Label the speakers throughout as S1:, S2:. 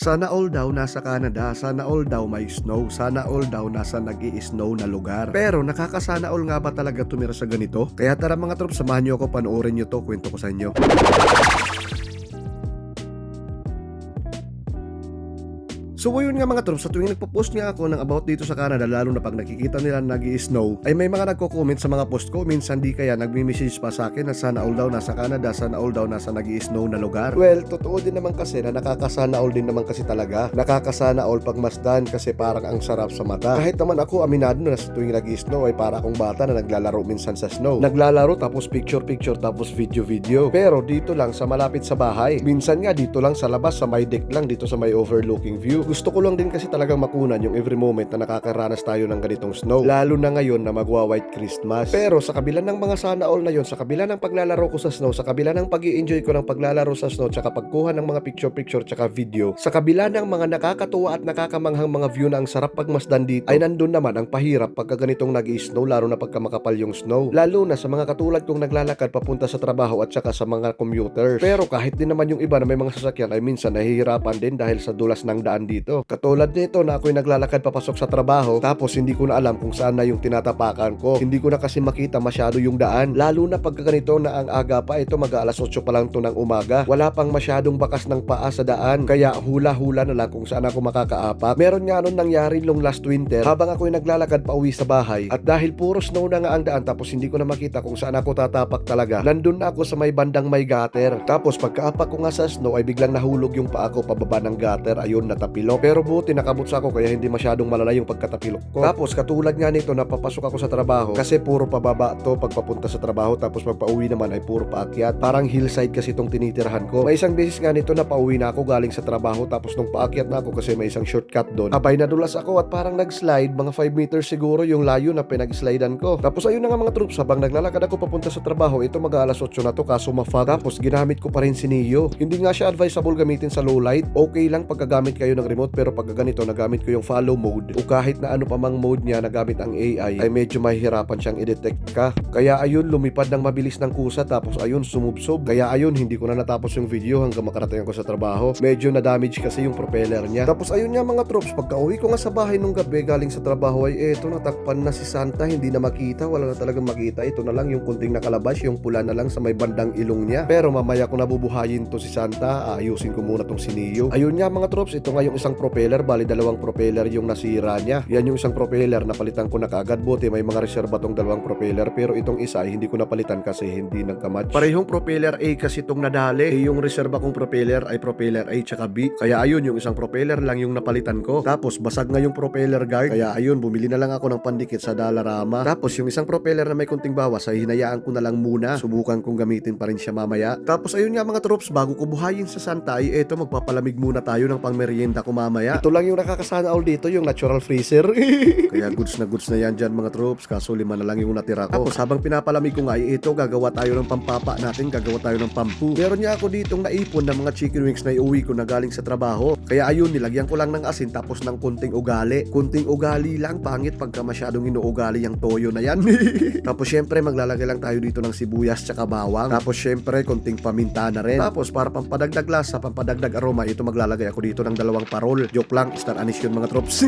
S1: Sana all daw nasa Canada, sana all daw may snow, sana all daw nasa nag-i-snow na lugar. Pero nakakasana all nga ba talaga tumira sa ganito? Kaya tara mga trops, samahan nyo ako, panoorin nyo to, kwento ko sa inyo. So yun nga mga trops, sa tuwing nagpo-post nga ako ng about dito sa Canada, lalo na pag nakikita nila nag-i-snow, ay may mga nagko-comment sa mga post ko, minsan di kaya nagmi-message pa sa akin na sana all daw nasa Canada, sana all daw nasa nag-i-snow na lugar. Well, totoo din naman kasi na nakakasana all din naman kasi talaga. Nakakasana all pagmasdan kasi parang ang sarap sa mata. Kahit naman ako, aminado na sa tuwing nag-i-snow ay para akong bata na naglalaro minsan sa snow. Naglalaro tapos picture tapos video. Pero dito lang sa malapit sa bahay. Minsan nga dito lang sa labas, sa may deck lang, dito sa may overlooking view. Gusto ko lang din kasi talagang makunan yung every moment na nakakaranas tayo ng ganitong snow. Lalo na ngayon na magwa-white Christmas. Pero sa kabila ng mga sana all na yon, sa kabila ng paglalaro ko sa snow, sa kabila ng pag-i-enjoy ko ng paglalaro sa snow, tsaka pagkuha ng mga picture tsaka video, sa kabila ng mga nakakatuwa at nakakamanghang mga view na ang sarap pagmasdan dito, ay nandun naman ang pahirap pagka ganitong nag-i-snow, lalo na pagka makapal yung snow. Lalo na sa mga katulad kong naglalakad papunta sa trabaho at saka sa mga commuters. Pero kahit din naman yung iba na may mga sasakyan ay minsan nahihirapan din dahil sa dulas ng daan dito. Katulad nito na ako'y naglalakad papasok sa trabaho tapos hindi ko na alam kung saan na yung tinatapakan ko. Hindi ko na kasi makita masyado yung daan. Lalo na pagka ganito na ang aga pa, ito mag-aalas 8 pa lang to ng umaga. Wala pang masyadong bakas ng paa sa daan. Kaya hula-hula na lang kung saan ako makakaapak. Meron nga nun nangyari nung last winter habang ako'y naglalakad pa uwi sa bahay. At dahil puro snow na nga ang daan tapos hindi ko na makita kung saan ako tatapak talaga, nandun na ako sa may bandang may gutter. Tapos pagkaapak ko nga sa snow ay biglang nahulog yung paa ko pababa ng gutter. Ayun, natapilok. Pero buti nakabutsa ako kaya hindi masyadong malala yung pagkatapilok ko. Tapos katulad nga nito, napapasok ako sa trabaho kasi puro pababa to pagpapunta sa trabaho, tapos pagpa-uwi naman ay puro paakyat. Parang hillside kasi itong tinitirahan ko. May isang beses nga nito na pauwi na ako galing sa trabaho, tapos nung paakyat na ako kasi may isang shortcut doon, abay nadulas ako at parang nag-slide, mga 5 meters siguro yung layo na pinag-slidean ko. Tapos ayun na nga mga troops, habang naglalakad ako papunta sa trabaho, ito mag-aalas 8 na to kaso mafog. Tapos ginamit ko pa rin si Neo. Hindi nga siya advisable gamitin sa low light. Okay lang pagkagamit kayo ng remote, pero pag ganito nagamit ko yung follow mode o kahit na ano pa mang mode niya nagamit ang AI, ay medyo mahihirapan siyang i-detect ka. Kaya ayun, lumipad ng mabilis ng kusa, tapos ayun, sumubsob. Kaya ayun, hindi ko na natapos yung video hanggang makarating ako sa trabaho. Medyo na-damage kasi yung propeller niya. Tapos ayun nga mga troops, pagka uwi ko nga sa bahay nung gabi galing sa trabaho ay eto, natakpan na si Santa, hindi na makita, wala na talagang makita. Ito na lang yung kunting nakalabas, yung pula na lang sa may bandang ilong niya. Pero mamaya ko nabubuhayin to si Santa, ayusin ko muna tong si Neo. Ayun nga mga troops, ito nga yung isang propeller, bali dalawang propeller yung nasira niya. Yan yung isang propeller, napalitan ko na kaagad. Buti may mga reserba tong dalawang propeller, pero itong isa ay hindi ko napalitan kasi hindi nagkamatch. Parehong propeller A kasi itong nadali. Yung reserba kong propeller ay propeller A tsaka B. Kaya ayun, yung isang propeller lang yung napalitan ko. Tapos basag nga yung propeller guard. Kaya ayun, bumili na lang ako ng pandikit sa Dollarama. Tapos yung isang propeller na may kunting bawas ay hinayaan ko na lang muna. Subukan kong gamitin pa rin siya mamaya. Tapos ayun nga mga troops, bago ko buhayin sa Santa ay eto, magpapalamig muna tayo ng pangmerienda ko mamaya. Ito lang yung nakakasana all dito, yung natural freezer. Kaya goods na yan dyan mga troops, kaso 5 na lang yung natira ko. Tapos habang pinapalamig ko nga, ito gagawa tayo ng pampapa natin, gagawa tayo ng pampu. Meron niya ako ditong naipon ng mga chicken wings na iuwi ko na galing sa trabaho. Kaya ayun, nilagyan ko lang ng asin tapos ng kunting ugali. Kunting ugali lang, pangit pagka masyadong inuugali yung toyo na yan. Tapos syempre maglalagay lang tayo dito ng sibuyas tsaka bawang. Tapos syempre kunting paminta na rin. Tapos para pampadagdag lasa, pampadagdag aroma, ito maglalagay ako dito ng 2 parol. Joke lang, star anis yun mga troops.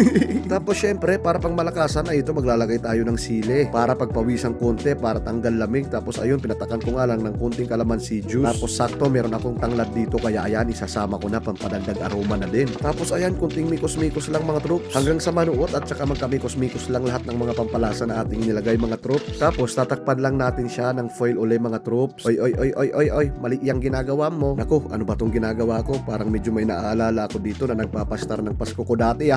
S1: Tapos syempre para pang malakasan ay ito maglalagay tayo ng sili para pagpawisang konti, para tanggal lamig. Tapos ayun, pinatakan ko nga lang ng kunting kalamansi juice. Tapos sakto meron akong tanglad dito, kaya ayan, isasama ko na, pampadagdag aroma na din. Tapos ayan, kunting mikos-mikos lang mga troops hanggang sa manuot at saka magkamikos-mikos lang lahat ng mga pampalasa na ating nilagay mga troops. Tapos tatakpan lang natin siya ng foil uli mga troops. Oy, mali yang ginagawa mo. Naku, ano ba tong ginagawa ko? Parang medyo may naaalala ako dito na nagpapastar ng Pasko ko dati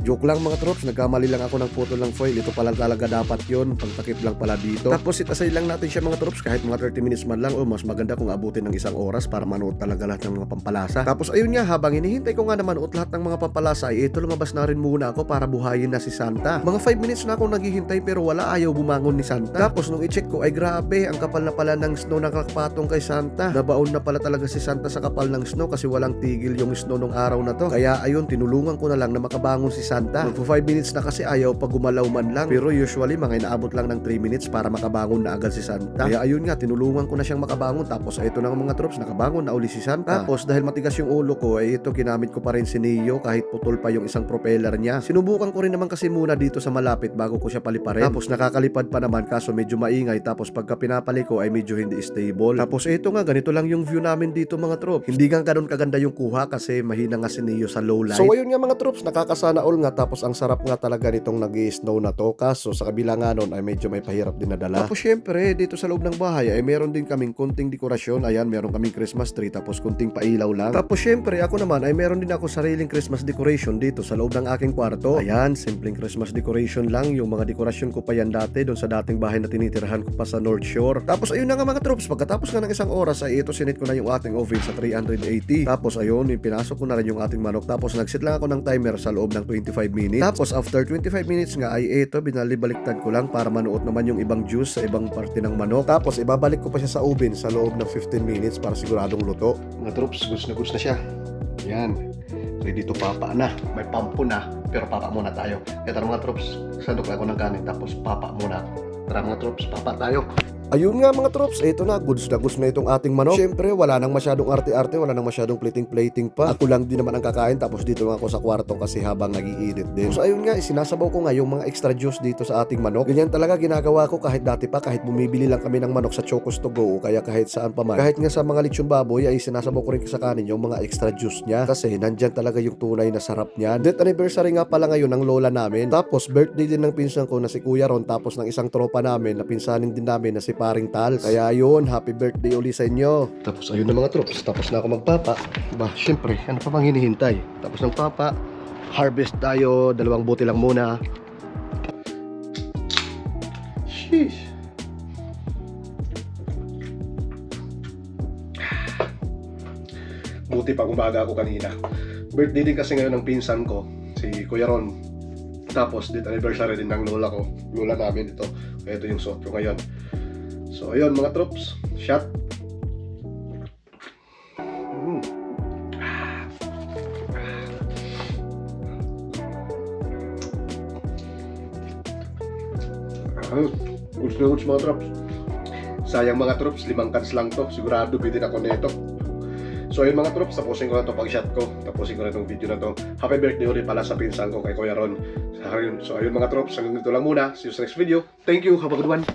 S1: Joke lang mga troops, nagkamali lang ako ng photo ng foil. Ito pala talaga dapat yun, pangtakip lang pala dito. Tapos itasay lang natin siya mga troops kahit mga 30 minutes man lang, o mas maganda kung abutin ng 1 oras para manuot talaga lahat ng mga pampalasa. Tapos ayun nga, habang hinihintay ko nga na manuot lahat ng mga pampalasa ay ito, lumabas na rin muna ako para buhayin na si Santa. Mga 5 minutes na akong naghihintay pero wala, ayaw bumangon ni Santa. Tapos nung i-check ko ay grabe, ang kapal na pala ng snow na kakapatong kay Santa. Nabaon na pala talaga si Santa sa kapal ng snow kasi walang tigil yung snow nung araw na to. Kaya ayun, tinulungan ko na lang na makabangon si Santa. Magpo 5 minutes na kasi ayaw pa gumalaw man lang. Pero usually mga inaabot lang ng 3 minutes para makabangon na agad si Santa. Kaya ayun nga, tinulungan ko na siyang makabangon. Tapos ito na mga troops, nakabangon na uli si Santa. Tapos dahil matigas yung ulo ko, ay ito ginamit ko pa rin si Neo kahit putol pa yung isang propeller niya. Sinubukan ko rin naman kasi muna dito sa malapit bago ko siya paliparin. Tapos nakakalipad pa naman kaso medyo maingay. Tapos pagka pinapali ko ay medyo hindi stable. Tapos ito nga, ganito lang yung view namin dito mga troops. Hindi nga ganun kaganda yung kuha kasi mahina nga si Neo sa low light. So ayun nga mga troops, nakakasana all nga. Tapos ang sarap nga talaga nitong nag-i-snow na to. Kaso sa kabila nga nun ay medyo may pahirap din nadala. Tapos syempre dito sa loob ng bahay ay meron din kaming konting dekorasyon. Ayan, meron kaming Christmas tree tapos konting pailaw lang. Tapos syempre ako naman ay meron din ako sariling Christmas decoration dito sa loob ng aking kwarto. Ayan, simpleng Christmas decoration lang. Yung mga dekorasyon ko pa yan dati doon sa dating bahay na tinitirahan ko pa sa North Shore. Tapos ayun na nga mga troops, pagkatapos nga ng isang oras ay ito sinit ko na yung ating oven sa 380. Tapos ayun, pinasok ko na rin yung ating manok. Tapos nagset lang ako ng timer sa loob ng 25 minutes. Tapos after 25 minutes nga ay ito binalibaliktad ko lang para manuot naman yung ibang juice sa ibang parte ng manok. Tapos ibabalik ko pa siya sa oven sa loob ng 15 minutes para siguradong luto. Mga troops, goods na siya. Yan. Ready to papa na. May pampo na. Pero papa muna tayo. Kaya tara mga troops, sandok lang ako ng kanin tapos papa muna. Tara mga troops, papa tayo. Ayun nga mga troops, ito na goods na itong ating manok. Syempre wala nang masyadong arte-arte, wala nang masyadong plating pa. Ako lang din naman ang kakain tapos dito lang ako sa kwarto kasi habang nag-iinit din. So ayun nga, isinasabaw ko nga yung mga extra juice dito sa ating manok. Ganyan talaga ginagawa ko kahit dati pa, kahit bumibili lang kami ng manok sa Chocos to go o kaya kahit saan pa man. Kahit nga sa mga lechon baboy ay sinasabaw ko rin sa kanin yung mga extra juice niya kasi nandyan talaga yung tunay na sarap niya. Death anniversary nga pala ngayon ng lola namin. Tapos birthday din ng pinsan ko na si Kuya Ron tapos ng isang tropa namin na pinsanin din namin na si Paring Tals. Kaya ayun, happy birthday uli sa inyo. Tapos ayun na mga troops, tapos na ako magpapa. Ba, syempre, ano pa bang hinihintay? Tapos ng papa, harvest tayo, 2 bote lang muna. Sheesh. Buti pang umaga ako kanina. Birthday din kasi ngayon ng pinsan ko, si Kuya Ron. Tapos dito anniversary din ng lola ko. Lola namin ito. Kaya ito yung suot ko ngayon. So ayun mga troops, shot. Goods mga troops. Sayang mga troops, 5 cans lang to. Sigurado bitin ako nito. So ayun mga troops, tapusin ko na to pag-shot ko. Tapusin ko na itong video na to. Happy birthday ulit pala sa pinsan ko kay Kuya Ron. So ayun mga troops, hanggang dito lang muna. See you sa next video. Thank you, have a good one.